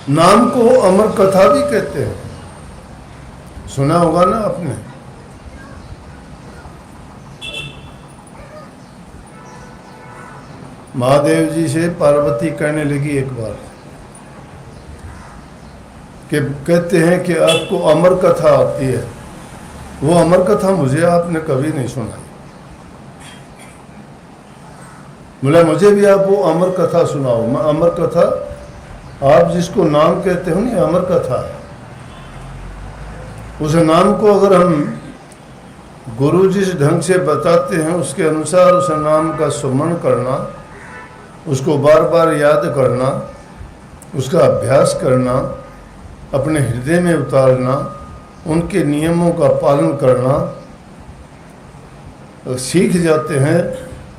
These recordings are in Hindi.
नाम को अमर कथा भी कहते हैं, सुना होगा ना आपने। महादेव जी से पार्वती कहने लगी एक बार कि कहते हैं कि आपको अमर कथा आती है, वो अमर कथा मुझे आपने कभी नहीं सुनाई। बोला मुझे भी आप वो अमर कथा सुनाओ। मैं अमर कथा, आप जिसको नाम कहते हो ना, अमर कथा है। उस नाम को अगर हम गुरु जिस ढंग से बताते हैं उसके अनुसार उस नाम का सुमरण करना, उसको बार बार याद करना, उसका अभ्यास करना, अपने हृदय में उतारना, उनके नियमों का पालन करना सीख जाते हैं,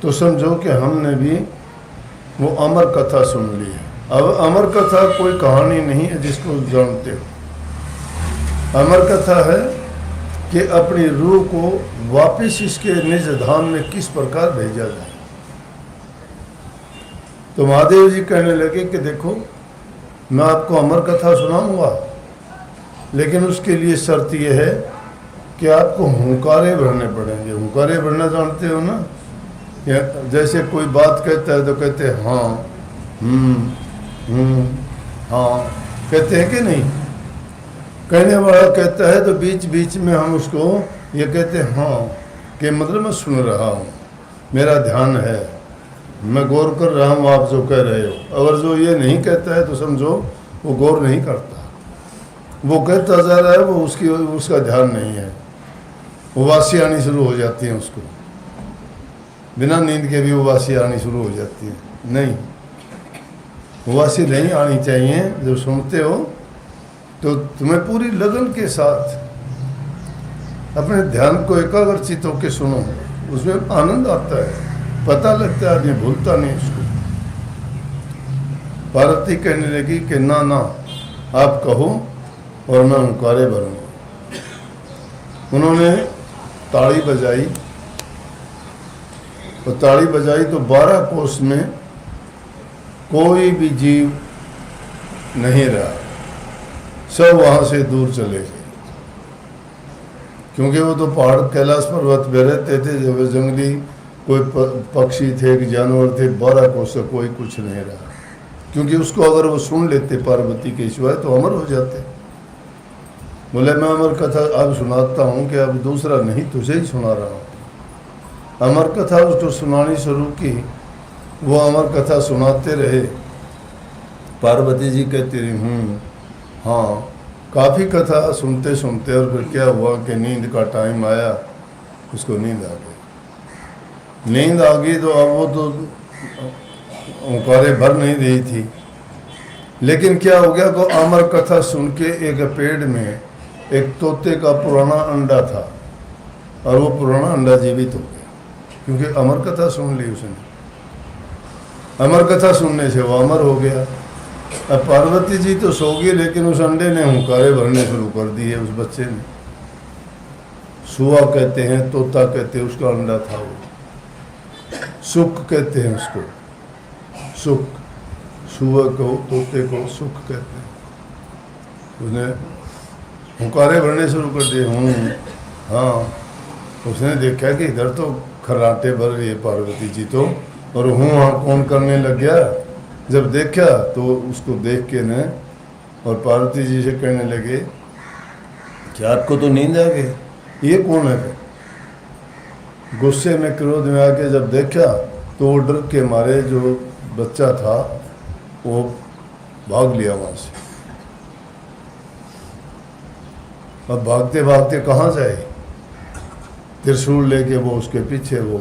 तो समझो कि हमने भी वो अमर कथा सुन ली है। अब अमर कथा कोई कहानी नहीं है जिसको जानते हो। अमर कथा है कि अपनी रूह को वापस इसके निज धाम में किस प्रकार भेजा जाए। तो महादेव जी कहने लगे कि देखो मैं आपको अमर कथा सुनाऊंगा, लेकिन उसके लिए शर्त यह है कि आपको हुंकारे भरने पड़ेंगे। हुंकारे भरना जानते हो ना, जैसे कोई बात कहता है तो कहते हैं हाँ हाँ, कहते हैं कि नहीं। कहने वाला कहता है तो बीच बीच में हम उसको ये कहते हैं हाँ, कि मतलब मैं सुन रहा हूँ, मेरा ध्यान है, मैं गौर कर रहा हूँ आप जो कह रहे हो। अगर जो ये नहीं कहता है तो समझो वो गौर नहीं करता, वो कहता जा रहा है, वो उसका ध्यान नहीं है। उबासी आनी शुरू हो जाती है उसको, बिना नींद के भी उबासी आनी शुरू हो जाती है। नहीं, उबासी नहीं आनी चाहिए। जब सुनते हो तो तुम्हें पूरी लगन के साथ अपने ध्यान को एकाग्रचित होकर सुनो, उसमें आनंद आता है, पता लगता है, आदमी भूलता नहीं उसको। पार्वती कहने लगी कि ना ना आप कहो और मैं हुंकारे भरूंगा। उन्होंने ताड़ी बजाई, और ताड़ी बजाई तो 12 कोस में कोई भी जीव नहीं रहा, सब वहाँ से दूर चले गए। क्योंकि वो तो पहाड़ कैलाश पर्वत पे रहते थे, जब जंगली कोई पक्षी थे कि जानवर थे, 12 कोस से कोई कुछ नहीं रहा। क्योंकि उसको अगर वो सुन लेते पार्वती के सिवाय तो अमर हो जाते। बोले मैं अमर कथा अब सुनाता हूँ कि अब दूसरा नहीं तुझे ही सुना रहा हूँ। अमर कथा उसको सुनानी शुरू की, वो अमर कथा सुनाते रहे। पार्वती जी कहती रही हाँ, काफ़ी कथा सुनते सुनते, और फिर क्या हुआ कि नींद का टाइम आया, उसको नींद आ गई। नींद आ गई तो अब वो तो ओंकारे भर नहीं रही थी, लेकिन क्या हो गया को अमर कथा सुन के एक पेड़ में एक तोते का पुराना अंडा था, और वो पुराना अंडा जीवित हो गया, क्योंकि अमर कथा सुन ली उसने। अमर कथा सुनने से वो अमर हो गया। अब पार्वती जी तो सो गई, लेकिन उस अंडे ने हुंकारे भरने शुरू कर दिए उस बच्चे ने। सुआ कहते हैं, तोता कहते हैं, उसका अंडा था वो। सुख कहते हैं उसको, सुख, सुआ को, तोते को सुख कहते हैं। उसने हुंकारे भरने शुरू कर दिए हाँ। उसने देखा कि इधर तो खर्राटे भर रही है पार्वती जी तो, और हाँ कौन करने लग गया। जब देखा तो उसको देख के ने और पार्वती जी से कहने लगे कि आपको तो नींद आ गई, ये कौन है। गुस्से में, क्रोध में आके जब देखा तो वो डर के मारे जो बच्चा था वो भाग लिया वहाँ से। अब भागते भागते कहाँ जाए, त्रिशूल लेके वो उसके पीछे, वो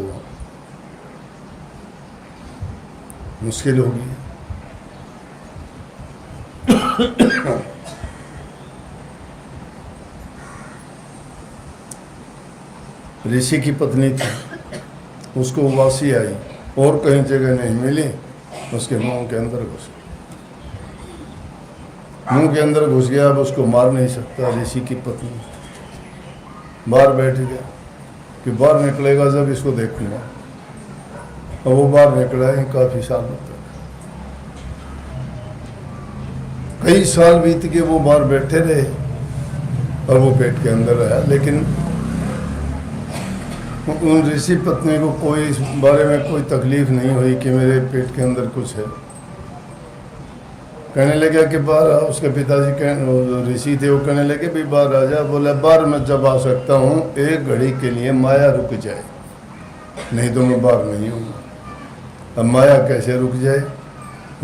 मुश्किल होगी। ऋषि की पत्नी थी, उसको उबासी आई और कहीं जगह नहीं मिली, उसके मुंह के अंदर घुस गया। मुंह के अंदर घुस गया, अब उसको मार नहीं सकता। ऋषि की पत्नी बाहर बैठ गया कि बाहर निकलेगा जब इसको देखूंगा। और वो बाहर निकला है काफ़ी सालों तक। कई साल बीत के वो बाहर बैठे रहे और वो पेट के अंदर रहा, लेकिन उन ऋषि पत्नी को कोई इस बारे में कोई तकलीफ नहीं हुई कि मेरे पेट के अंदर कुछ है। कहने लगे कि बाहर आ। उसके पिताजी ऋषि थे, वो कहने लगे भी बाहर आ जा। बोला बाहर मैं जब आ सकता हूँ एक घड़ी के लिए माया रुक जाए, नहीं तो मैं बाहर नहीं हूँ। अब माया कैसे रुक जाए?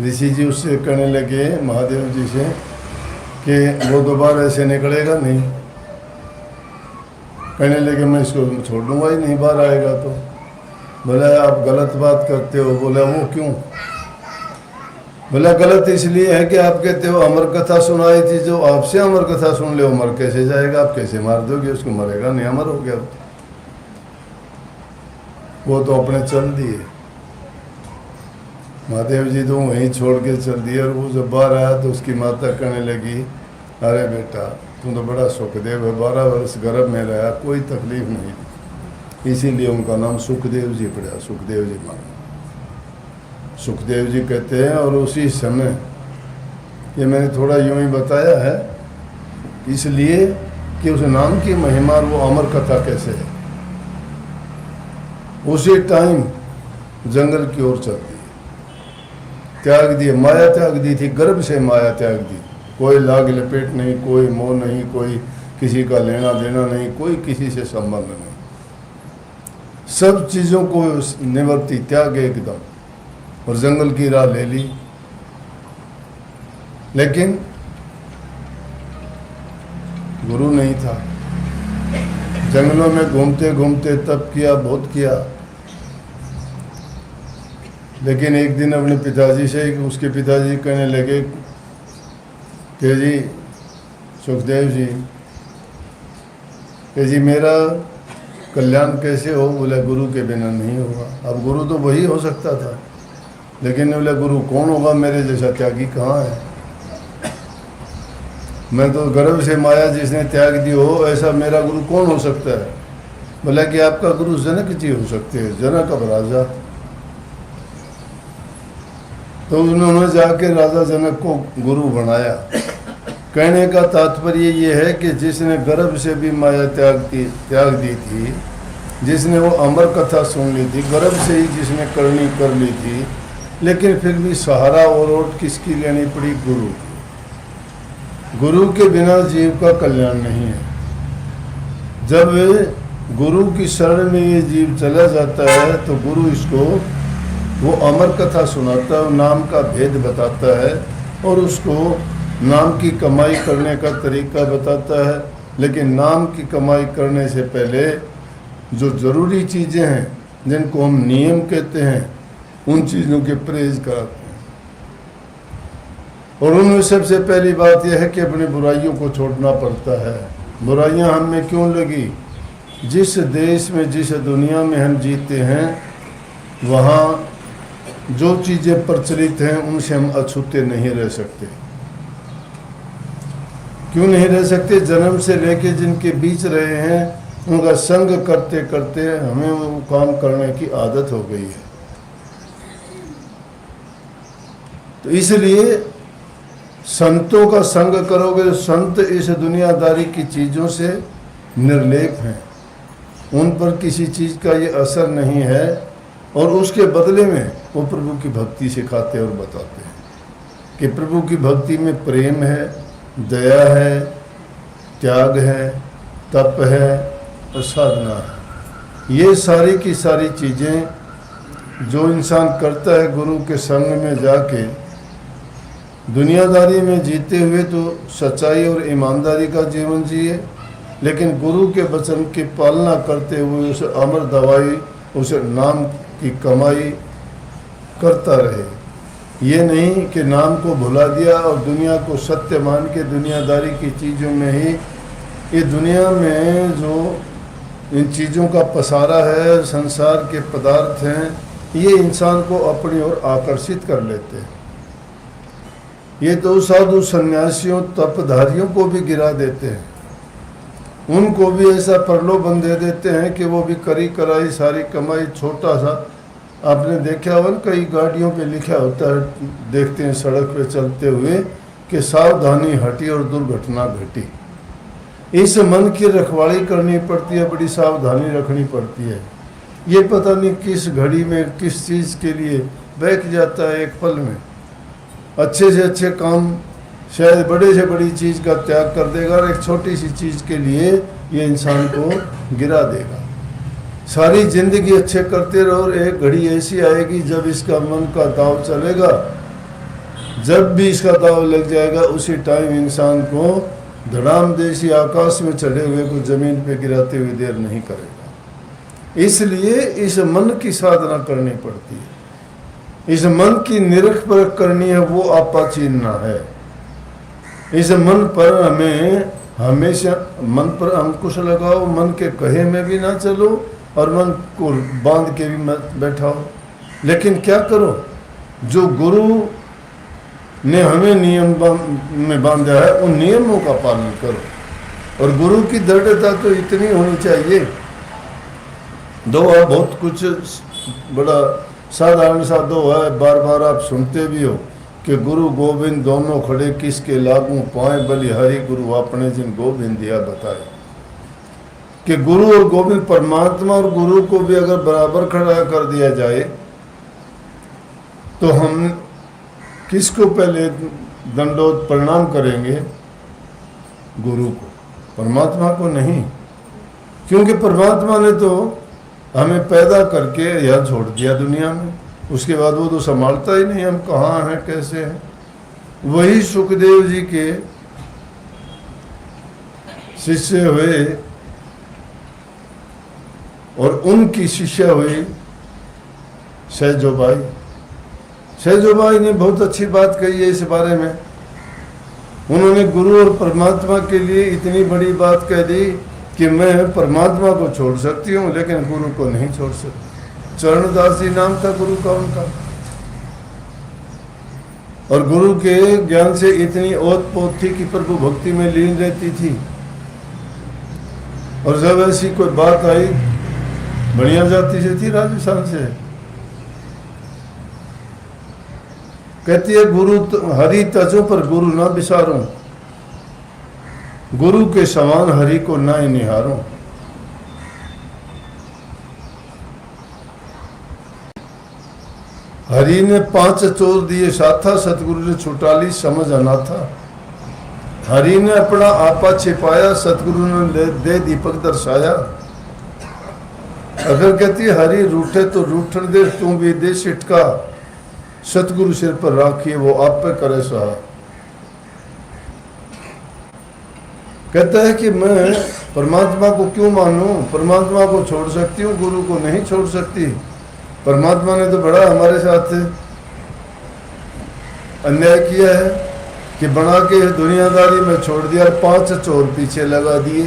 ऋषि जी उससे कहने लगे महादेव जी से कि वो दोबारा ऐसे निकलेगा नहीं। कहने लगे मैं इसको छोड़ दूंगा ही नहीं, बाहर आएगा तो। बोला आप गलत बात करते हो। बोला वो क्यों? बोला गलत इसलिए है कि आप कहते हो अमर कथा सुनाई थी, जो आपसे अमर कथा सुन ले वो मर कैसे जाएगा? आप कैसे मार दोगे उसको? मरेगा नहीं, अमर हो गया वो तो अपने चल दिए। महादेव जी तो वहीं छोड़ के चल दिए। और वो जब बाहर आया तो उसकी माता कहने लगी अरे बेटा तुम तो बड़ा सुखदेव है, 12 वर्ष गर्भ में रहा, कोई तकलीफ नहीं। इसीलिए उनका नाम सुखदेव जी पड़ा, सुखदेव जी माना। सुखदेव जी कहते हैं। और उसी समय ये मैंने थोड़ा यूं ही बताया है इसलिए कि उस नाम की महिमा और वो अमर कथा कैसे है। उसी टाइम जंगल की ओर चल दिए, त्याग दिए, माया त्याग दी थी, गर्भ से माया त्याग दी। कोई लाग लपेट नहीं, कोई मोह नहीं, कोई किसी का लेना देना नहीं, कोई किसी से संबंध नहीं, सब चीज़ों को निवृत्ति त्याग एकदम, और जंगल की राह ले ली। लेकिन गुरु नहीं था। जंगलों में घूमते घूमते तप किया, बहुत किया। लेकिन एक दिन अपने पिताजी से उसके पिताजी कहने लगे कि जी सुखदेव जी कि जी मेरा कल्याण कैसे हो? बोला गुरु के बिना नहीं होगा। अब गुरु तो वही हो सकता था, लेकिन बोला गुरु कौन होगा? मेरे जैसा त्यागी कहाँ है? मैं तो गर्भ से माया जिसने त्याग दी हो, ऐसा मेरा गुरु कौन हो सकता है? बोला कि आपका गुरु जनक जी हो सकते हैं, जनक अब राजा। तो उन्होंने जाके राजा जनक को गुरु बनाया। कहने का तात्पर्य ये है कि जिसने गर्भ से भी माया त्याग दी थी, जिसने वो अमर कथा सुन ली थी, गर्भ से ही जिसने करनी कर ली थी, लेकिन फिर भी सहारा और ओट किसकी लेनी पड़ी? गुरु की। गुरु के बिना जीव का कल्याण नहीं है। जब गुरु की शरण में ये जीव चला जाता है तो गुरु इसको वो अमर कथा सुनाता है, नाम का भेद बताता है और उसको नाम की कमाई करने का तरीका बताता है। लेकिन नाम की कमाई करने से पहले जो ज़रूरी चीज़ें हैं, जिनको हम नियम कहते हैं, उन चीज़ों के परहेज कराते हैं। और उनमें सबसे पहली बात यह है कि अपनी बुराइयों को छोड़ना पड़ता है। बुराइयां हम में क्यों लगी? जिस देश में, जिस दुनिया में हम जीते हैं, वहाँ जो चीज़ें प्रचलित हैं उनसे हम अछूते नहीं रह सकते। क्यों नहीं रह सकते? जन्म से लेके जिनके बीच रहे हैं उनका संग करते करते हमें वो काम करने की आदत हो गई है। तो इसलिए संतों का संग करोगे। संत इस दुनियादारी की चीज़ों से निर्लेप हैं, उन पर किसी चीज़ का ये असर नहीं है, और उसके बदले में वो प्रभु की भक्ति सिखाते और बताते हैं कि प्रभु की भक्ति में प्रेम है, दया है, त्याग है, तप है और साधना है। ये सारी की सारी चीज़ें जो इंसान करता है गुरु के संग में जाके, दुनियादारी में जीते हुए तो सच्चाई और ईमानदारी का जीवन जिए, लेकिन गुरु के वचन की पालना करते हुए उसे अमर दवाई, उसे नाम की कमाई करता रहे। ये नहीं कि नाम को भुला दिया और दुनिया को सत्य मान के दुनियादारी की चीज़ों में ही, ये दुनिया में जो इन चीज़ों का पसारा है, संसार के पदार्थ हैं, ये इंसान को अपनी ओर आकर्षित कर लेते हैं। ये तो साधु सन्यासियों, तपधारियों को भी गिरा देते हैं, उनको भी ऐसा प्रलोभन दे देते हैं कि वो भी करी कराई सारी कमाई, छोटा सा आपने देखा हो कई गाड़ियों पे लिखा होता है, देखते हैं सड़क पे चलते हुए कि सावधानी हटी और दुर्घटना घटी। इस मन की रखवाली करनी पड़ती है, बड़ी सावधानी रखनी पड़ती है। ये पता नहीं किस घड़ी में किस चीज़ के लिए बहक जाता है, एक पल में अच्छे से अच्छे काम शायद बड़े से बड़ी चीज़ का त्याग कर देगा और एक छोटी सी चीज़ के लिए ये इंसान को गिरा देगा। सारी जिंदगी अच्छे करते रहो और एक घड़ी ऐसी आएगी जब इसका मन का दाव चलेगा, जब भी इसका दाव लग जाएगा उसी टाइम इंसान को धड़ाम देसी आकाश में चढ़े हुए को जमीन पे गिराते हुए देर नहीं करेगा। इसलिए इस मन की साधना करनी पड़ती है, इस मन की निरख परख करनी है, वो आपा चीनना है। इस मन पर हमें हमेशा मन पर अंकुश लगाओ, मन के कहे में भी ना चलो और मन को बांध के भी मत बैठाओ। लेकिन क्या करो, जो गुरु ने हमें नियम में बांधा है उन नियमों का पालन करो। और गुरु की दृढ़ता तो इतनी होनी चाहिए, दोहा बहुत कुछ बड़ा साधारण सा दोहा है, बार बार आप सुनते भी हो कि गुरु गोविंद दोनों खड़े किसके लागू पाए, बलिहारी गुरु अपने जिन गोविंद दिया बताए। कि गुरु और गोविंद, परमात्मा और गुरु को भी अगर बराबर खड़ा कर दिया जाए तो हम किसको पहले दंडोत प्रणाम करेंगे? गुरु को, परमात्मा को नहीं। क्योंकि परमात्मा ने तो हमें पैदा करके यहाँ छोड़ दिया दुनिया में, उसके बाद वो तो संभालता ही नहीं हम कहाँ हैं कैसे हैं। वही सुखदेव जी के शिष्य हुए और उनकी शिष्या हुई सहजोबाई। सहजोबाई ने बहुत अच्छी बात कही है इस बारे में। उन्होंने गुरु और परमात्मा के लिए इतनी बड़ी बात कह दी कि मैं परमात्मा को छोड़ सकती हूँ लेकिन गुरु को नहीं छोड़ सकती। चरणदास जी नाम था गुरु का उनका, और गुरु के ज्ञान से इतनी ओत पोत थी कि प्रभु भक्ति में लीन रहती थी। और जब ऐसी कोई बात आई, बढ़िया जाति से थी, राजस्थान से, कहती है गुरु हरि तजो पर गुरु ना बिसारूं, गुरु के समान हरि को ना ही निहारूं। हरि ने 5 चोर दिए साथा, सतगुरु ने छुटाली समझ अनाथा। हरि ने अपना आपा छिपाया, सतगुरु ने दे दीपक दर्शाया। अगर कहती हरि रूठे तो रूठन दे, तू भी दे सिटका, सतगुरु सिर पर राखिए वो आप पे करे सहा। कहता है कि मैं परमात्मा को क्यों मानूं, परमात्मा को छोड़ सकती हूँ, गुरु को नहीं छोड़ सकती। परमात्मा ने तो बड़ा हमारे साथ अन्याय किया है कि बना के दुनियादारी में छोड़ दिया, 5 चोर पीछे लगा दिए,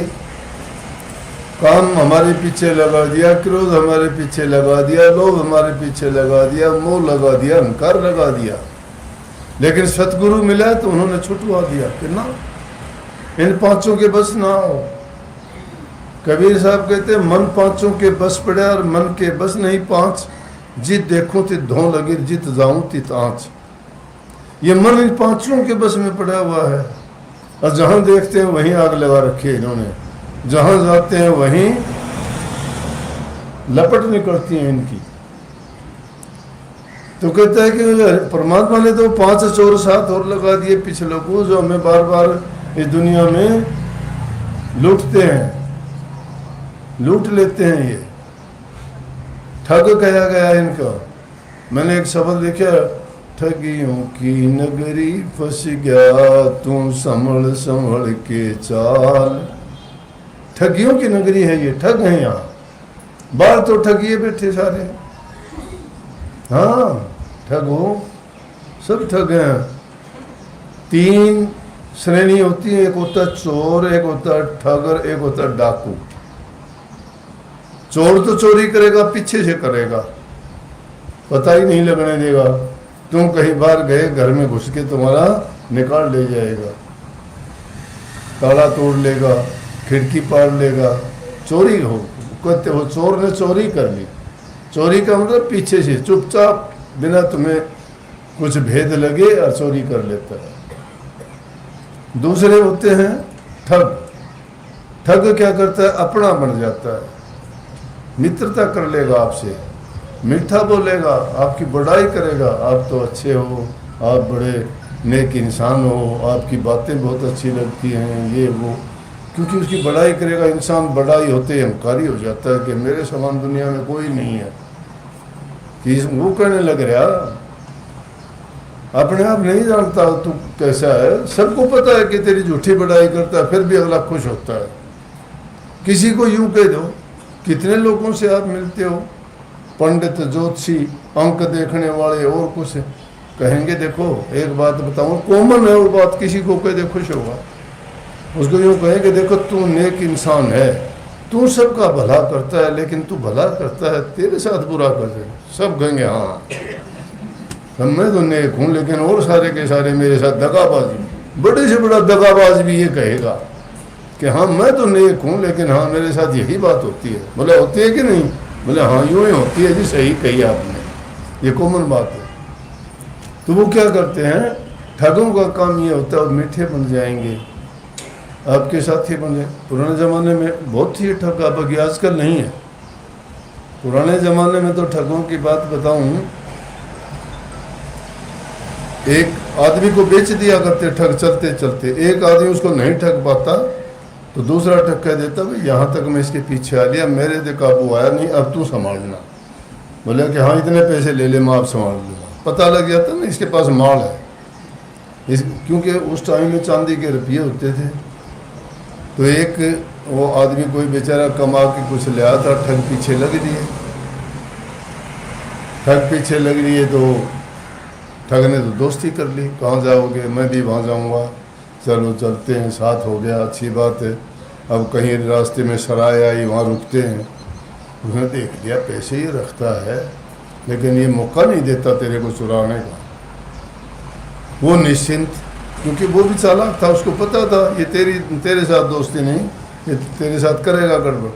काम हमारे पीछे लगा दिया, क्रोध हमारे पीछे लगा दिया, लोभ हमारे पीछे लगा दिया, मोह लगा दिया, अहंकार लगा दिया। लेकिन सतगुरु मिला तो उन्होंने छुटवा दिया कि ना, इन 5 के बस ना हो। कबीर साहब कहते मन 5 के बस पड़े और मन के बस नहीं 5, जित देखूं तित धों लगी, जित जाऊं तित आँच। ये मन इन 5 के बस में पड़ा हुआ है और जहां देखते हैं वहीं आग लगा रखी है इन्होंने, जहां जाते हैं वहीं लपट निकलती है इनकी। तो कहता है कि परमात्मा ने तो 5 चोर साथ और लगा दिए पिछले को, जो हमें बार बार इस दुनिया में लूटते हैं, लूट लेते हैं। ये ठग कहा गया इनका। मैंने एक शब्द लिखा, ठगियों की नगरी फंस गया तू संभल संभल के चाल। ठगियों की नगरी है ये, ठग है यहाँ, बाहर तो ठगिए बैठे सारे। हाँ ठग हो, सब ठग हैं। 3 श्रेणी होती है, एक होता चोर, एक होता ठगर, एक होता डाकू। चोर तो चोरी करेगा, पीछे से करेगा, पता ही नहीं लगने देगा। तुम कहीं बाहर गए, घर में घुस के तुम्हारा निकाल ले जाएगा, ताला तोड़ लेगा, खिड़की पाड़ लेगा। चोरी हो, कहते हो चोर ने चोरी कर ली। चोरी का मतलब पीछे से चुपचाप बिना तुम्हें कुछ भेद लगे और चोरी कर लेता है। दूसरे होते हैं ठग। ठग क्या करता है, अपना बन जाता है, मित्रता कर लेगा आपसे, मीठा बोलेगा, आपकी बड़ाई करेगा, आप तो अच्छे हो, आप बड़े नेक इंसान हो, आपकी बातें बहुत अच्छी लगती हैं, ये वो, क्योंकि उसकी बड़ाई करेगा। इंसान बड़ाई होते ही अहंकारी हो जाता है कि मेरे समान दुनिया में कोई नहीं है, कि वो कहने लग रहा, अपने आप नहीं जानता तू कैसा है, सबको पता है कि तेरी झूठी बड़ाई करता है, फिर भी अगला खुश होता है। किसी को यूं कह दो, कितने लोगों से आप मिलते हो, पंडित, ज्योतिषी, अंक देखने वाले और कुछ, कहेंगे देखो एक बात बताऊं, कॉमन है वो बात, किसी को कह दे खुश होगा। उसको यूं कहेंगे देखो तू नेक इंसान है, तू सबका भला करता है, लेकिन तू भला करता है, तेरे साथ बुरा कर दे, सब कहेंगे हाँ मैं तो नेक हूं, लेकिन और सारे के सारे मेरे साथ दगाबाजी। बड़े से बड़ा दगाबाज भी ये कहेगा कि हाँ मैं तो नेक हूं, लेकिन हाँ मेरे साथ यही बात होती है। बोले होती है कि नहीं? बोले हाँ यूं ही होती है जी, सही कही आपने, ये कॉमन बात है। तो वो क्या करते हैं, ठगों का काम ये होता है, और मीठे बन जाएंगे, आपके साथी बन जाए। पुराने ज़माने में बहुत ही ठग, अब आजकल नहीं है। पुराने ज़माने में तो ठगों की बात बताऊं, एक आदमी को बेच दिया करते ठग चलते चलते, एक आदमी उसको नहीं ठग पाता तो दूसरा ठग कह देता भाई यहाँ तक मैं इसके पीछे आ लिया, मेरे से काबू आया नहीं, अब तू संभालना। बोले कि हाँ इतने पैसे ले ले, मैं आप संभाल लूँगा। पता लग जाता ना इसके पास माल है, क्योंकि उस टाइम में चांदी के रुपये होते थे। तो एक वो आदमी कोई बेचारा कमा के कुछ ले आया था, ठग पीछे लग रही है, ठग पीछे लग रही है, तो ठग ने तो दोस्ती कर ली, कहाँ जाओगे, मैं भी वहाँ जाऊँगा, चलो चलते हैं, साथ हो गया, अच्छी बात है। अब कहीं रास्ते में सराय आई, वहाँ रुकते हैं, उसने देख लिया पैसे ही रखता है, लेकिन ये मौका नहीं देता तेरे को चुराने का। वो निश्चिंत, क्योंकि वो भी चालाक था, उसको पता था ये तेरे साथ दोस्ती नहीं, ये तेरे साथ करेगा गड़बड़।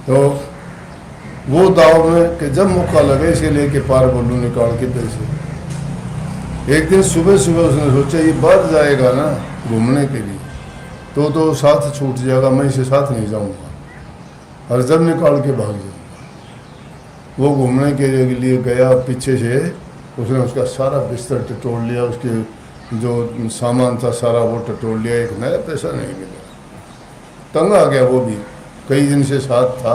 तो वो दाव में कि जब मौका लगे इसके लेके पार बोलूँ निकाल के पैसे। एक दिन सुबह सुबह उसने सोचा ये बाहर जाएगा ना घूमने के लिए, तो साथ छूट जाएगा, मैं इसे साथ नहीं जाऊंगा, और जब निकाल के भाग जाऊंगा। वो घूमने के लिए गया, पीछे से उसने उसका सारा बिस्तर टटोल लिया, उसके जो सामान था सारा वो टटोल लिया, एक नया पैसा नहीं मिला। तंग आ गया, वो भी कई दिन से साथ था।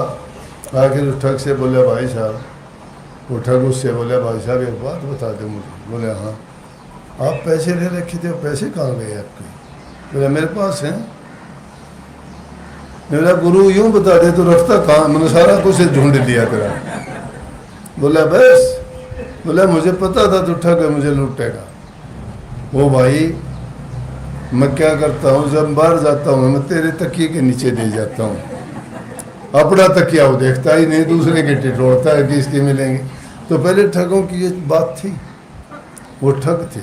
आखिर ठग से बोले भाई साहब, वो ठग उससे बोले भाई साहब एक बात बता दो मुझे। बोले हाँ, आप पैसे ले रखे थे, पैसे कहाँ गए आपके? बोले मेरे पास हैं। मेरा गुरु यूं बता दे तो रखता कहाँ, मैंने सारा कुछ ढूंढ लिया तेरा। बोला बस, बोला मुझे पता था तू ठग है, मुझे लूटेगा। वो भाई मैं क्या करता हूँ, जब बाहर जाता हूँ मैं तेरे तकिए के नीचे दे जाता हूँ, अपना तकिया वो देखता ही नहीं, दूसरे के टिटोड़ता है कि इसके मिलेंगे। तो पहले ठगों की ये बात थी, वो ठग थे।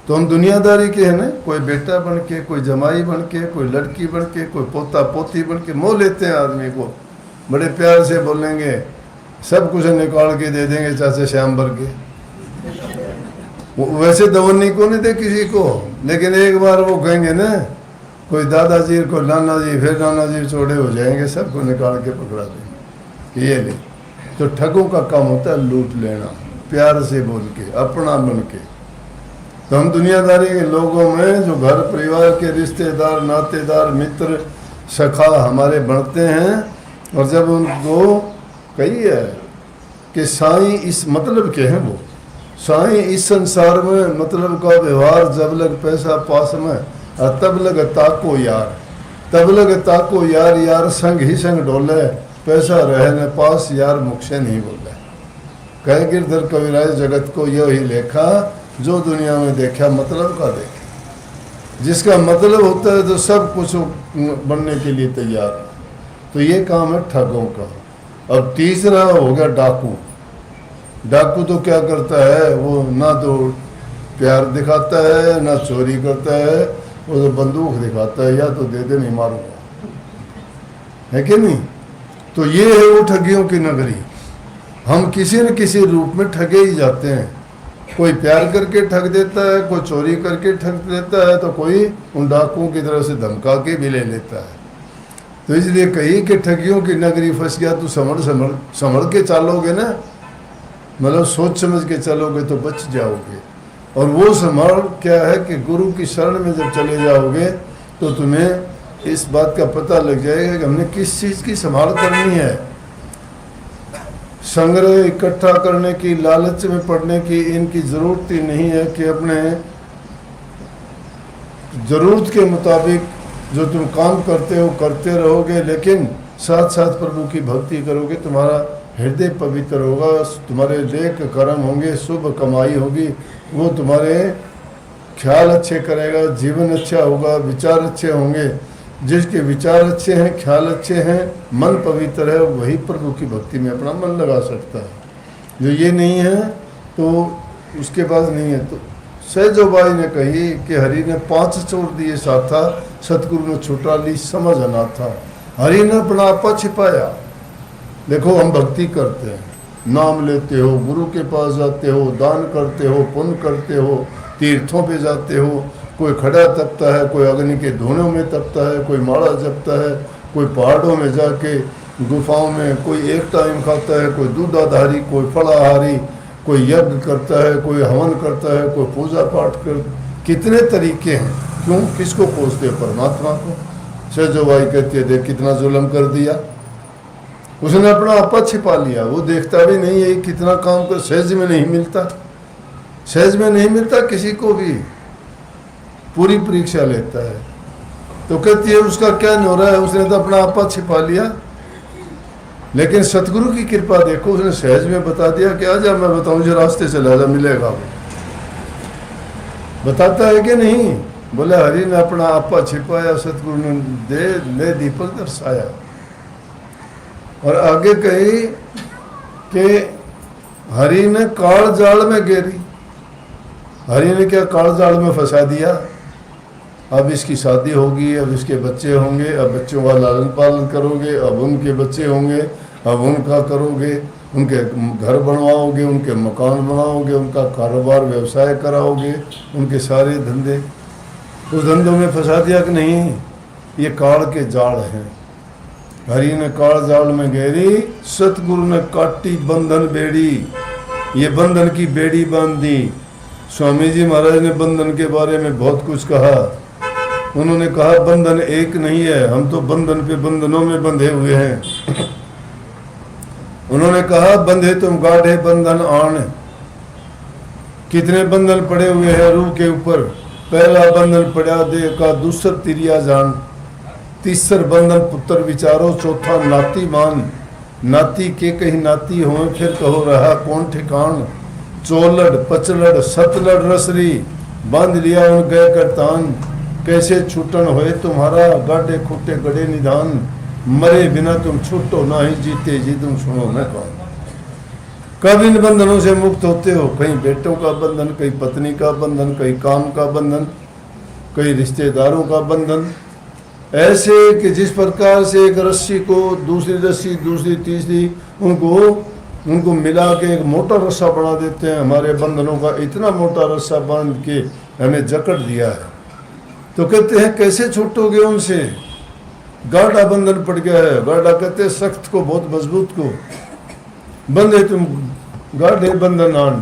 तो हम दुनियादारी के हैं ना, कोई बेटा बन के, कोई जमाई बन के, कोई लड़की बन के, कोई पोता पोती बन के मोह लेते हैं आदमी को, बड़े प्यार से बोलेंगे, सब कुछ निकाल के दे देंगे, चाचे श्याम भर के। वैसे दवन्नी को नहीं दे किसी को, लेकिन एक बार वो कहेंगे ना, कोई दादाजी, कोई नाना जी, फिर नाना जी चौड़े हो जाएंगे, सबको निकाल के पकड़ा देंगे, ये ले। तो ठगों का काम होता है लूट लेना, प्यार से बोल के, अपना बन के। तो हम दुनियादारी के लोगों में जो घर परिवार के रिश्तेदार, नातेदार, मित्र, सखा हमारे बनते हैं, और जब उनको कही है कि साईं इस मतलब के हैं, वो साईं इस संसार में मतलब का व्यवहार, जब लग पैसा पास में, और तब लग ताको यार, तब लग ताको यार, यार संग ही संग डोले, पैसा रहे न पास, यार मुख से नहीं बोले। कह गिरधर कविराज जगत को यह ही लेखा, जो दुनिया में देखा मतलब का देखे। जिसका मतलब होता है तो सब कुछ बनने के लिए तैयार है। तो ये काम है ठगों का। अब तीसरा हो गया डाकू। डाकू तो क्या करता है, वो ना तो प्यार दिखाता है, ना चोरी करता है, वो तो बंदूक दिखाता है, या तो दे दे नहीं मारूंगा, है कि नहीं। तो ये है वो ठगियों की नगरी। हम किसी न किसी रूप में ठगे ही जाते हैं। कोई प्यार करके ठग देता है, कोई चोरी करके ठग देता है, तो कोई उन डाकुओं की तरफ से धमका के भी ले लेता है। तो इसलिए कही कि ठगियों की नगरी फंस गया, तो संभल के चलोगे ना, मतलब सोच समझ के चलोगे तो बच जाओगे। और वो संभाल क्या है कि गुरु की शरण में जब चले जाओगे तो तुम्हें इस बात का पता लग जाएगा कि हमने किस चीज़ की संभाल करनी है। संग्रह इकट्ठा करने की, लालच में पड़ने की इनकी ज़रूरत ही नहीं है कि अपने ज़रूरत के मुताबिक जो तुम काम करते हो करते रहोगे, लेकिन साथ साथ प्रभु की भक्ति करोगे, तुम्हारा हृदय पवित्र होगा, तुम्हारे नेक कर्म होंगे, शुभ कमाई होगी, वो तुम्हारे ख्याल अच्छे करेगा, जीवन अच्छा होगा, विचार अच्छे होंगे। जिसके विचार अच्छे हैं, ख्याल अच्छे हैं, मन पवित्र है, वही प्रभु की भक्ति में अपना मन लगा सकता है। जो ये नहीं है तो उसके पास नहीं है। तो सहजोबाई ने कही कि हरि ने 5 चोर दिए साथा, सतगुरु ने छुटा ली समझ अनाथा। हरि ने अपना आपा छिपाया। देखो हम भक्ति करते हैं, नाम लेते हो, गुरु के पास जाते हो, दान करते हो, पुण्य करते हो, तीर्थों पे जाते हो, कोई खड़ा तपता है, कोई अग्नि के धुनों में तपता है, कोई माला जपता है, कोई पहाड़ों में जाके गुफाओं में, कोई एक टाइम खाता है, कोई दूधाधारी, कोई फलाहारी, कोई यज्ञ करता है, कोई हवन करता है, कोई पूजा पाठ कर, कितने तरीके हैं। क्यों? किसको खोजते हो? परमात्मा को। सहजोबाई कहती है देख कितना जुल्म कर दिया, उसने अपना आपा छिपा लिया, वो देखता भी नहीं है कितना काम कर। सहज में नहीं मिलता, सहज में नहीं मिलता, किसी को भी पूरी परीक्षा लेता है। तो कहती है उसका क्या हो रहा है, उसने तो अपना आपा छिपा लिया। लेकिन सतगुरु की कृपा देखो, उसने सहज में बता दिया कि आजा मैं बताऊं जो रास्ते से लाजा मिलेगा। वो बताता है कि नहीं? बोले हरि ने अपना आपा छिपाया, सतगुरु ने ले दीपक दर्शाया। और आगे कही कि हरि ने काल जाल में घेरी। हरि ने क्या काल जाल में फंसा दिया। अब इसकी शादी होगी, अब इसके बच्चे होंगे, अब बच्चों का लालन पालन करोगे, अब उनके बच्चे होंगे, अब उनका करोगे, उनके घर बनवाओगे, उनके मकान बनाओगे, उनका कारोबार व्यवसाय कराओगे, उनके सारे धंधे। उस धंधों में फंसा दिया कि नहीं? ये काल के जाल हैं। हरि ने काल जाल में घेरी, सतगुरु ने काटी बंधन बेड़ी। ये बंधन की बेड़ी बांध दी। स्वामी जी महाराज ने बंधन के बारे में बहुत कुछ कहा। उन्होंने कहा बंधन एक नहीं है, हम तो बंधन पे बंधनों में बंधे हुए हैं। उन्होंने कहा बंधे तुम गाढ़े बंधन आन। कितने बंधन पड़े हुए हैं रूह के ऊपर। पहला बंधन पड़ा देह का, दूसर तिरिया जान, तीसर बंधन पुत्र विचारो, चौथा नाती मान। नाती के कहीं नाती हो, फिर कहो रहा कौन ठिकान। चोलड़ पचलड़ सतलड़ रसरी, बांध लिया उन गए करतान। कैसे छूटन होए तुम्हारा, गाढ़े खूटे गड़े निधान। मरे बिना तुम छूटो ना ही, जीते जी तुम सुनो मैं कौन। कब इन बंधनों से मुक्त होते हो? कहीं बेटों का बंधन, कहीं पत्नी का बंधन, कहीं काम का बंधन, कहीं रिश्तेदारों का बंधन। ऐसे कि जिस प्रकार से एक रस्सी को दूसरी रस्सी, दूसरी तीसरी, उनको मिला के एक मोटा रस्सा बना देते हैं। हमारे बंधनों का इतना मोटा रस्सा बांध के हमें जकड़ दिया है। तो कहते हैं कैसे छूटोगे उनसे? गाढ़ा बंधन पड़ गया है। गाढ़ा कहते हैं सख्त को, बहुत मजबूत को। बंधे तुम गाढ़े बंधन आन।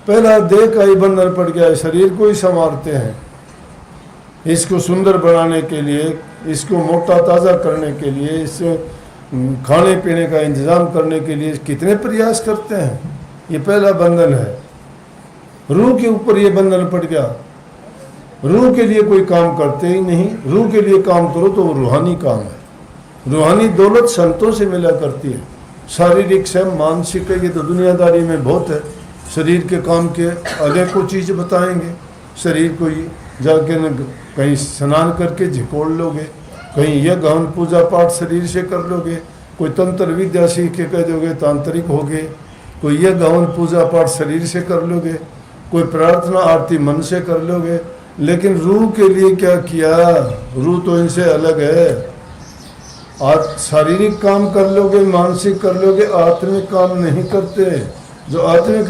पहला देह का ही बंधन पड़ गया है, शरीर को ही संवारते हैं। इसको सुंदर बनाने के लिए, इसको मोटा ताज़ा करने के लिए, इससे खाने पीने का इंतज़ाम करने के लिए कितने प्रयास करते हैं। ये पहला बंधन है। रूह के ऊपर ये बंधन पड़ गया। रूह के लिए कोई काम करते ही नहीं। रूह के लिए काम करो तो वो रूहानी काम है। रूहानी दौलत संतों से मिला करती है। शारीरिक से मानसिक है, ये तो दुनियादारी में बहुत है। शरीर के काम के अलग को चीज़ बताएंगे। शरीर को जाके कहीं स्नान करके झिकोड़ लोगे, कहीं यज्ञ हवन पूजा पाठ शरीर से कर लोगे, कोई तंत्र विद्या सीख के कह दोगे तांत्रिक होगे, कोई यज्ञ हवन पूजा पाठ शरीर से कर लोगे, कोई प्रार्थना आरती मन से कर लोगे। लेकिन रूह के लिए क्या किया? रूह तो इनसे अलग है। आज शारीरिक काम कर लोगे, मानसिक कर लोगे, आत्मिक काम नहीं करते। जो आत्मिक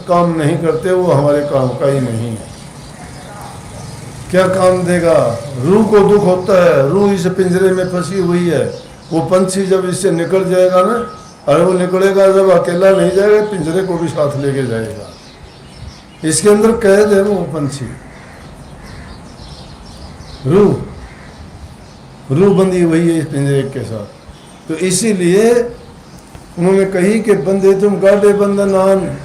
काम नहीं करते वो हमारे काम का ही नहीं है। क्या काम देगा? रूह को दुख होता है, रूह इस पिंजरे में फंसी हुई है। वो पंछी जब इससे निकल जाएगा ना, अरे वो निकलेगा जब अकेला नहीं जाएगा, पिंजरे को भी साथ लेके जाएगा। इसके अंदर कैद है वो पंछी, रूह बंधी हुई है इस पिंजरे के साथ। तो इसीलिए उन्होंने कही कि बंदे तुम गाढ़े बंधन आन,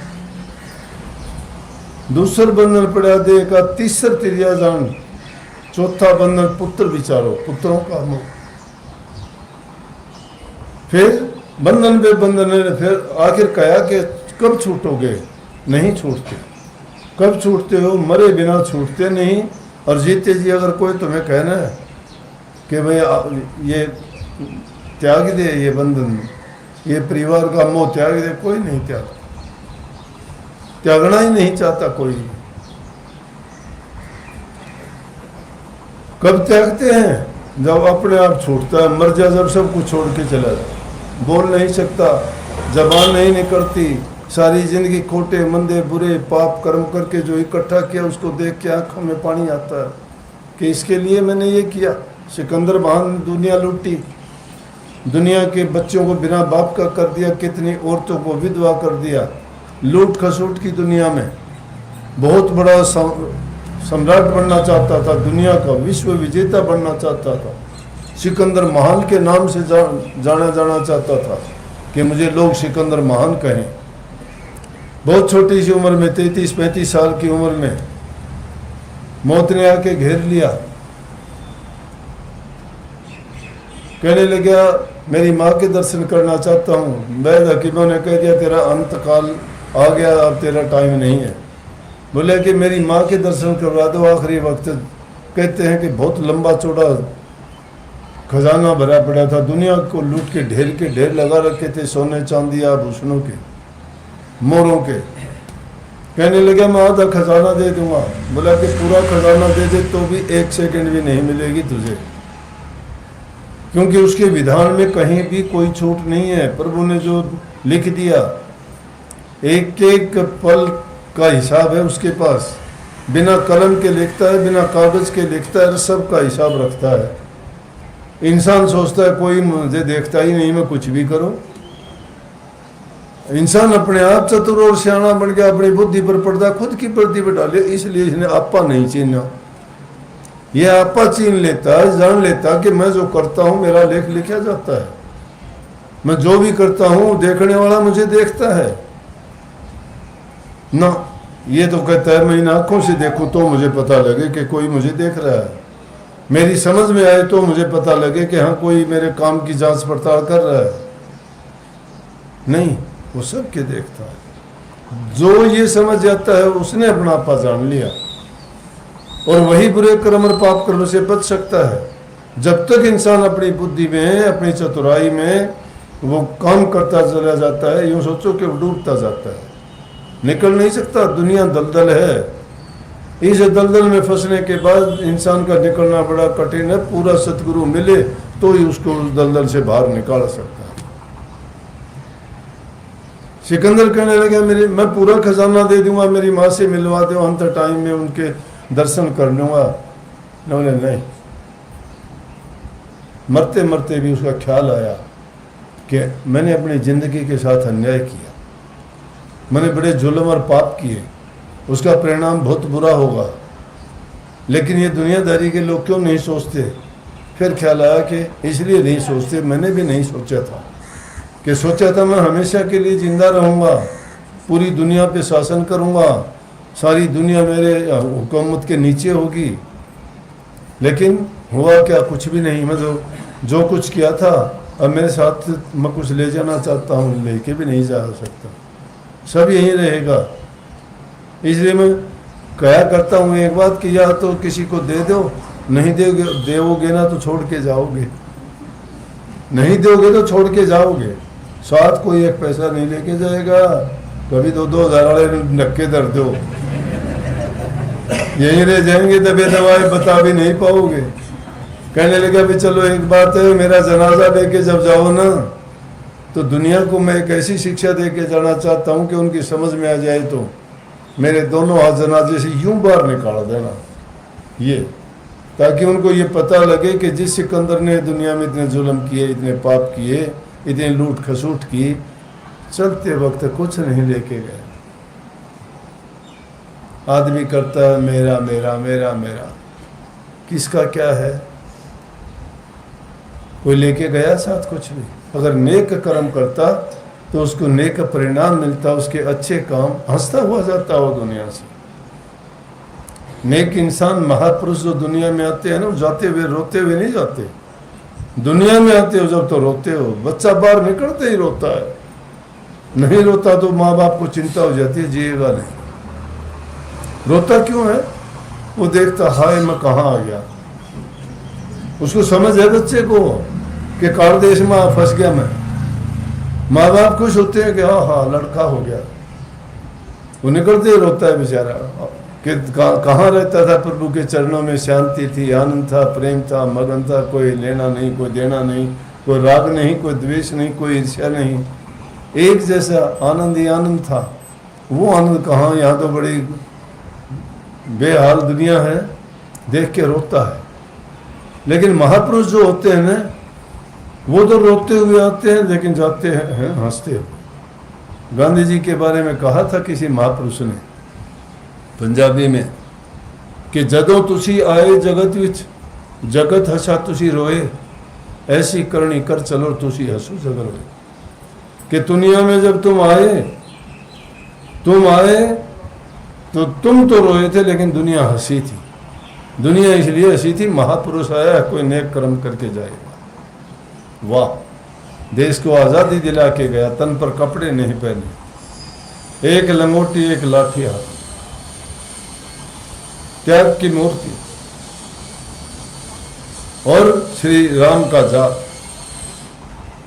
दूसर बंधन पड़ा दे का, तीसर तिरिया जान, चौथा बंधन पुत्र विचारो, पुत्रों का मोह। फिर बंधन पे बंधन है, फिर आखिर कहा कि कब छूटोगे? नहीं छूटते। कब छूटते हो? मरे बिना छूटते नहीं। और जीते जी अगर कोई तुम्हें कहना है कि भाई ये त्याग दे, ये बंधन, ये परिवार का मोह त्याग दे, कोई नहीं त्यागता, त्यागना ही नहीं चाहता कोई। कब त्यागते हैं? जब अपने आप छूटता है, मर जा, जब सब कुछ छोड़ के चला जाए, बोल नहीं सकता, जबान नहीं निकलती, सारी जिंदगी खोटे मंदे बुरे पाप कर्म करके जो इकट्ठा किया उसको देख के आंखों में पानी आता है कि इसके लिए मैंने ये किया। सिकंदर महान दुनिया लूटी, दुनिया के बच्चों को बिना बाप का कर दिया, कितनी औरतों को विधवा कर दिया, लूट खसूट की दुनिया में। बहुत बड़ा सम्राट बनना चाहता था, दुनिया का विश्व विजेता बनना चाहता था। सिकंदर महान के नाम से जाना जाना चाहता था कि मुझे लोग सिकंदर महान कहें। बहुत छोटी सी उम्र में, 33-35 साल की उम्र में मौत ने आके घेर लिया। कहने लगा मेरी माँ के दर्शन करना चाहता हूँ। वैद हकीमों ने कह दिया तेरा अंत काल आ गया, अब तेरा टाइम नहीं है। बोले कि मेरी माँ के दर्शन करवा दो आखिरी वक्त। कहते हैं कि बहुत लंबा चौड़ा खजाना भरा पड़ा था, दुनिया को लूट के ढेर लगा रखे थे, सोने चांदी आभूषणों के, मोरों के। कहने लगा मैं आधा खजाना दे दूंगा। बोला कि पूरा खजाना दे दे तो भी 1 सेकंड भी नहीं मिलेगी तुझे, क्योंकि उसके विधान में कहीं भी कोई छूट नहीं है। प्रभु ने जो लिख दिया, एक एक पल का हिसाब है उसके पास। बिना कलम के लिखता है, बिना कागज के लिखता है, सब का हिसाब रखता है। इंसान सोचता है कोई मुझे देखता ही नहीं, मैं कुछ भी करूं। इंसान अपने आप चतुर और सियाना बन गया, अपनी बुद्धि पर पर्दा खुद की प्रतिभा डाले, इसलिए इसने आपा नहीं छीना। यह आपा छीन लेता है, जान लेता कि मैं जो करता हूं मेरा लेख लिखा जाता है, मैं जो भी करता हूं देखने वाला मुझे देखता है ना। ये तो कहता है मैं इन आंखों से देखूं तो मुझे पता लगे कि कोई मुझे देख रहा है, मेरी समझ में आए तो मुझे पता लगे कि हाँ कोई मेरे काम की जांच पड़ताल कर रहा है। नहीं, वो सब के देखता है। जो ये समझ जाता है उसने अपना आपा जान लिया, और वही बुरे कर्म और पाप कर्म से बच सकता है। जब तक इंसान अपनी बुद्धि में, अपनी चतुराई में वो काम करता चला जाता है, यूँ सोचो कि वो डूबता जाता है, निकल नहीं सकता। दुनिया दलदल है, इस दलदल में फंसने के बाद इंसान का निकलना बड़ा कठिन है। पूरा सतगुरु मिले तो ही उसको उस दलदल से बाहर निकाल सकता है। सिकंदर कहने लगा मैं पूरा खजाना दे दूंगा, मेरी माँ से मिलवा दो, अंत टाइम में उनके दर्शन कर लूंगा। उन्होंने नहीं, मरते मरते भी उसका ख्याल आया कि मैंने अपनी जिंदगी के साथ अन्याय किया, मैंने बड़े जुल्म और पाप किए, उसका परिणाम बहुत बुरा होगा। लेकिन ये दुनियादारी के लोग क्यों नहीं सोचते? फिर ख्याल आया कि इसलिए नहीं सोचते, मैंने भी नहीं सोचा था, कि सोचा था मैं हमेशा के लिए जिंदा रहूँगा, पूरी दुनिया पे शासन करूँगा, सारी दुनिया मेरे हुकूमत के नीचे होगी। लेकिन हुआ क्या? कुछ भी नहीं। मैं जो कुछ किया था, अब मेरे साथ मैं कुछ ले जाना चाहता हूँ, लेके भी नहीं जा सकता, सब यहीं रहेगा। इसलिए मैं कहा करता हूँ एक बात कि या तो किसी को दे दो, नहीं देवोगे ना तो छोड़ के जाओगे, नहीं दोगे तो छोड़ के जाओगे। साथ कोई एक पैसा नहीं लेके जाएगा, कभी 2-2 हज़ार वाले नक्के दर दो, यहीं रह जाएंगे, दबे दवाए बता भी नहीं पाओगे। कहने लगा भी चलो एक बात है, मेरा जनाजा लेके जब जाओ ना तो दुनिया को मैं एक ऐसी शिक्षा दे के जाना चाहता हूँ कि उनकी समझ में आ जाए तो मेरे दोनों हाथ जनाजे से यूं बाहर निकाल देना, ये ताकि उनको ये पता लगे कि जिस सिकंदर ने दुनिया में इतने जुल्म किए, इतने पाप किए, इतने लूट खसूट की, चलते वक्त कुछ नहीं लेके गए। आदमी करता है मेरा मेरा मेरा मेरा, किसका क्या है, कोई लेके गया साथ कुछ भी। अगर नेक कर्म करता तो उसको नेक परिणाम मिलता, उसके अच्छे काम, हंसता हुआ जाता हो दुनिया से। नेक इंसान, महापुरुष जो दुनिया में आते हैं ना, जाते हुए रोते हुए नहीं जाते, दुनिया में आते हो जब तो रोते हो। बच्चा बाहर निकलते ही रोता है, नहीं रोता तो माँ बाप को चिंता हो जाती है, जिएगा नहीं। रोता क्यों है? वो देखता हाय मैं कहाँ आ गया। उसको समझ है बच्चे को कि कार देश में फंस गया मैं। माँ बाप खुश होते हैं कि हाँ लड़का हो गया, वो निकलते ही रोता है बेचारा कि कहाँ रहता था, प्रभु के चरणों में शांति थी, आनंद था, प्रेम था, मगन था, कोई लेना नहीं, कोई देना नहीं, कोई राग नहीं, कोई द्वेष नहीं, कोई ईर्ष्या नहीं, एक जैसा आनंद ही आनंद था। वो आनंद कहाँ, यहाँ तो बड़ी बेहाल दुनिया है, देख के रोता है। लेकिन महापुरुष जो होते हैं ना, वो तो रोते हुए आते हैं लेकिन जाते हैं हंसते हुए। गांधी जी के बारे में कहा था किसी महापुरुष ने पंजाबी में कि जदों तुसी आए जगत विच, जगत हसा तुसी रोए, ऐसी करनी कर चलो तुसी हसू जगर रोए। कि दुनिया में जब तुम आए तो तुम तो रोए थे लेकिन दुनिया हंसी थी। दुनिया इसलिए हंसी थी, महापुरुष आया, कोई नेक कर्म करके जाएगा। वाह, देश को आज़ादी दिला के गया, तन पर कपड़े नहीं पहने, एक लंगोटी एक लाठी हाथ, त्याग की मूर्ति, और श्री राम का जाप,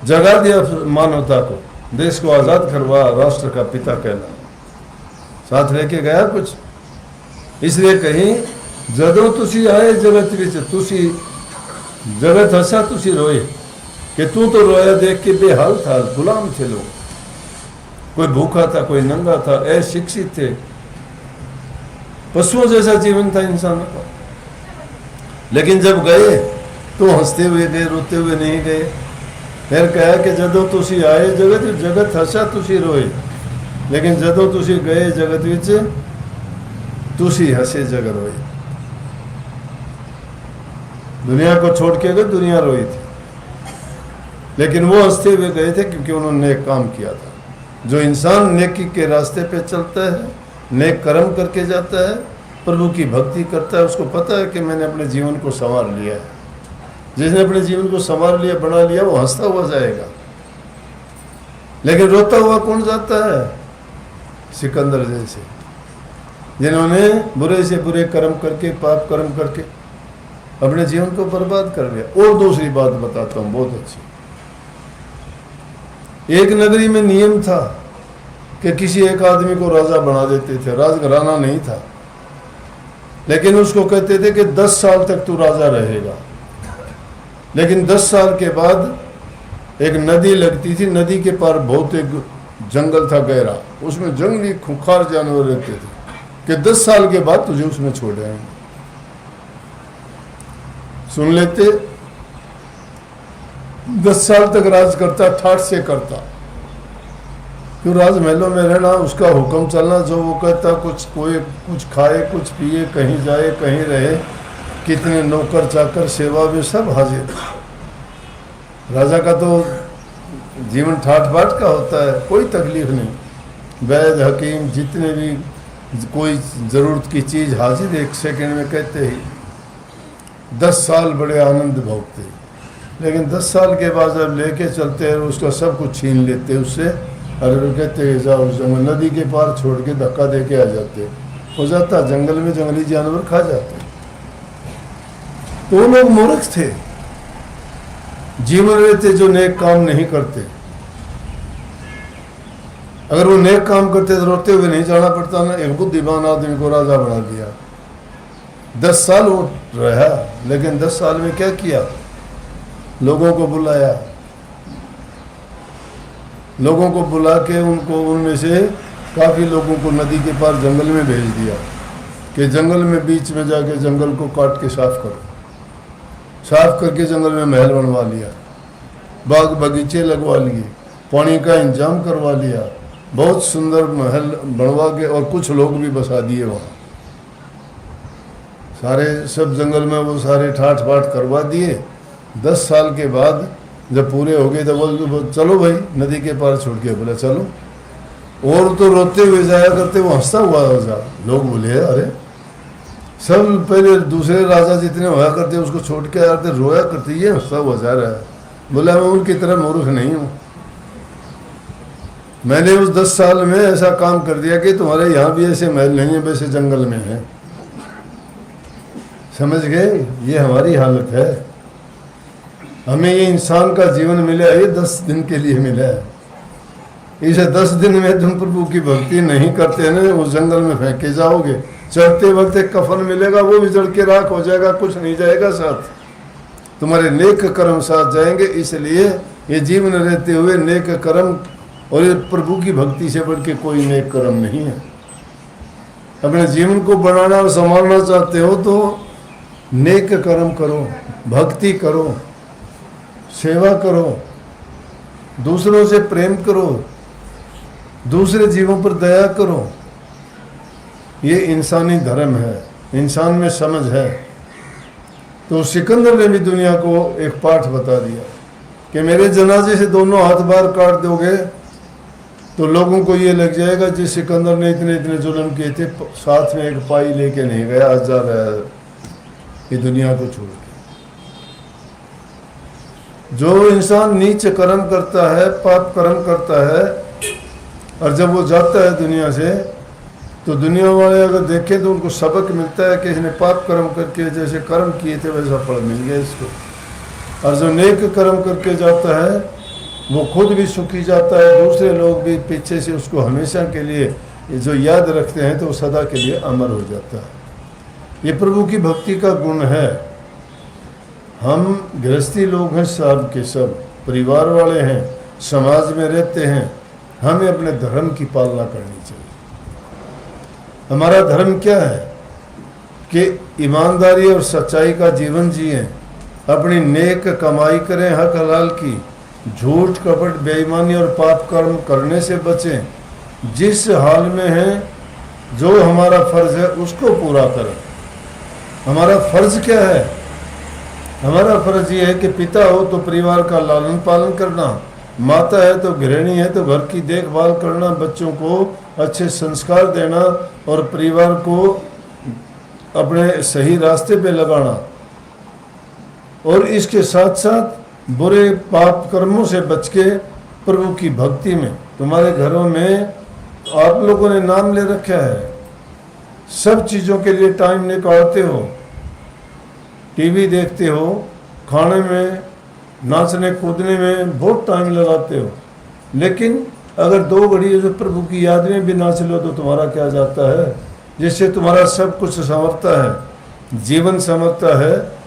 जगा दिया मानवता को, देश को आज़ाद करवा, राष्ट्र का पिता कहला, साथ लेके गया कुछ। इसलिए कहीं जदों तुसी आए जगत विच, तुसी जगत हसा तुसी रोए, कि तू तो रोया देख के बेहाल था, गुलाम थे लोग, कोई भूखा था, कोई नंगा था, अशिक्षित थे, पशुओं जैसा जीवन था इंसानों का। लेकिन जब गए तो हंसते हुए गए, रोते हुए नहीं गए। फिर कहा कि जदों तुसी आए जगत, जगत हसा तुसी रोए, लेकिन जदों तुसी गए जगत विच, तुसी हसे जग रोए। दुनिया को छोड़ के गए, दुनिया रोई थी, लेकिन वो हंसते हुए गए थे क्योंकि उन्होंने नेक काम किया था। जो इंसान नेकी के रास्ते पे चलता है, नेक कर्म करके जाता है, प्रभु की भक्ति करता है, उसको पता है कि मैंने अपने जीवन को संवार लिया है। जिसने अपने जीवन को संवार लिया, बना लिया, वो हंसता हुआ जाएगा। लेकिन रोता हुआ कौन जाता है? सिकंदर जैसे, जिन्होंने बुरे से बुरे कर्म करके, पाप कर्म करके अपने जीवन को बर्बाद कर लिया। और दूसरी बात बताता हूँ, बहुत अच्छी। एक नगरी में नियम था कि किसी एक आदमी को राजा बना देते थे, राजघराना नहीं था, लेकिन उसको कहते थे कि 10 साल तक तू राजा रहेगा। लेकिन 10 साल के बाद एक नदी लगती थी, नदी के पार बहुत एक जंगल था गहरा, उसमें जंगली खूंखार जानवर रहते थे कि 10 साल के बाद तुझे उसमें छोड़ आएंगे। सुन लेते, 10 साल तक राज करता, ठाठ से करता, क्यों राजमहलों में रहना, उसका हुक्म चलना, जो वो कहता, कुछ कोई कुछ खाए, कुछ पिए, कहीं जाए, कहीं रहे, कितने नौकर चाकर सेवा में सब हाजिर। राजा का तो जीवन ठाठ बाट का होता है, कोई तकलीफ नहीं। वैद हकीम जितने भी कोई ज़रूरत की चीज़ हाजिर, 1 सेकंड में कहते ही। 10 साल बड़े आनंद भोगते, लेकिन 10 साल के बाद जब लेके चलते हैं उसका सब कुछ छीन लेते उससे, और कहते हैं जाओ जंगल, नदी के पार छोड़ के धक्का दे के आ जाते, हो जाता जंगल में जंगली जानवर खा जाते। तो वो लोग मूर्ख थे, जीवन रहते जो नेक काम नहीं करते। अगर वो नेक काम करते तो रोते हुए नहीं जाना पड़ता ना। एक बुद्धिमान आदमी को राजा बना दिया, 10 साल वो रहा, लेकिन 10 साल में क्या किया? लोगों को बुलाया, लोगों को बुला के उनको उनमें से काफ़ी लोगों को नदी के पार जंगल में भेज दिया कि जंगल में बीच में जाके जंगल को काट के साफ करो। साफ करके जंगल में महल बनवा लिया, बाग बगीचे लगवा लिए, पानी का इंतजाम करवा लिया, बहुत सुंदर महल बनवा के और कुछ लोग भी बसा दिए वहाँ। सारे सब जंगल में वो सारे ठाठ बाट करवा दिए। 10 साल के बाद जब पूरे हो गए तो बोल चलो भाई नदी के पार छोड़ के, बोला चलो। और तो रोते हुए जाया करते, वो हंसता हुआ जा। लोग बोले अरे सब पहले दूसरे राजा जितने होया करते उसको छोड़ के आते रोया करते, ये हंसता हुआ जा रहा है। बोला मैं उनकी तरह मूर्ख नहीं हूँ, मैंने उस 10 साल में ऐसा काम कर दिया कि तुम्हारे यहाँ भी ऐसे महल नहीं है वैसे जंगल में है। समझ गए, ये हमारी हालत है। हमें ये इंसान का जीवन मिला है, ये 10 दिन के लिए मिला है। इसे 10 दिन में तुम प्रभु की भक्ति नहीं करते ना, उस जंगल में फेंके जाओगे। चढ़ते वक्त एक कफन मिलेगा, वो भी जड़ के राख हो जाएगा, कुछ नहीं जाएगा साथ, तुम्हारे नेक कर्म साथ जाएंगे। इसलिए ये जीवन रहते हुए नेक कर्म, और ये प्रभु की भक्ति से बढ़ के कोई नेक कर्म नहीं है। अपने जीवन को बनाना और संभालना चाहते हो तो नेक कर्म करो, भक्ति करो, सेवा करो, दूसरों से प्रेम करो, दूसरे जीवों पर दया करो। ये इंसानी धर्म है, इंसान में समझ है। तो सिकंदर ने भी दुनिया को एक पाठ बता दिया कि मेरे जनाजे से दोनों हाथ बाहर काट दोगे तो लोगों को ये लग जाएगा जिस सिकंदर ने इतने इतने जुल्म किए थे, साथ में एक पाई लेके नहीं गया, आज जा रहा है ये दुनिया को छोड़ के। जो इंसान नीच कर्म करता है, पाप कर्म करता है, और जब वो जाता है दुनिया से तो दुनिया वाले अगर देखें तो उनको सबक मिलता है कि इसने पाप कर्म करके जैसे कर्म किए थे वैसा फल मिल गया इसको। और जो नेक कर्म करके जाता है वो खुद भी सुखी जाता है, दूसरे लोग भी पीछे से उसको हमेशा के लिए जो याद रखते हैं तो वो सदा के लिए अमर हो जाता है। ये प्रभु की भक्ति का गुण है। हम गृहस्थी लोग हैं, सब के सब परिवार वाले हैं, समाज में रहते हैं, हमें अपने धर्म की पालना करनी चाहिए। हमारा धर्म क्या है कि ईमानदारी और सच्चाई का जीवन जिएं, अपनी नेक कमाई करें हक हलाल की, झूठ कपट बेईमानी और पाप कर्म करने से बचें, जिस हाल में हैं जो हमारा फर्ज है उसको पूरा करें। हमारा फर्ज क्या है? हमारा फर्ज ये है कि पिता हो तो परिवार का लालन पालन करना, माता है तो गृहिणी है तो घर की देखभाल करना, बच्चों को अच्छे संस्कार देना और परिवार को अपने सही रास्ते पे लगाना। और इसके साथ साथ बुरे पाप कर्मों से बच के प्रभु की भक्ति में, तुम्हारे घरों में आप लोगों ने नाम ले रखा है, सब चीज़ों के लिए टाइम निकालते हो, टीवी देखते हो, खाने में, नाचने कूदने में बहुत टाइम लगाते हो, लेकिन अगर 2 घड़ी जो प्रभु की याद में भी नाच लो तो तुम्हारा क्या जाता है, जिससे तुम्हारा सब कुछ संवरता है, जीवन संवरता है।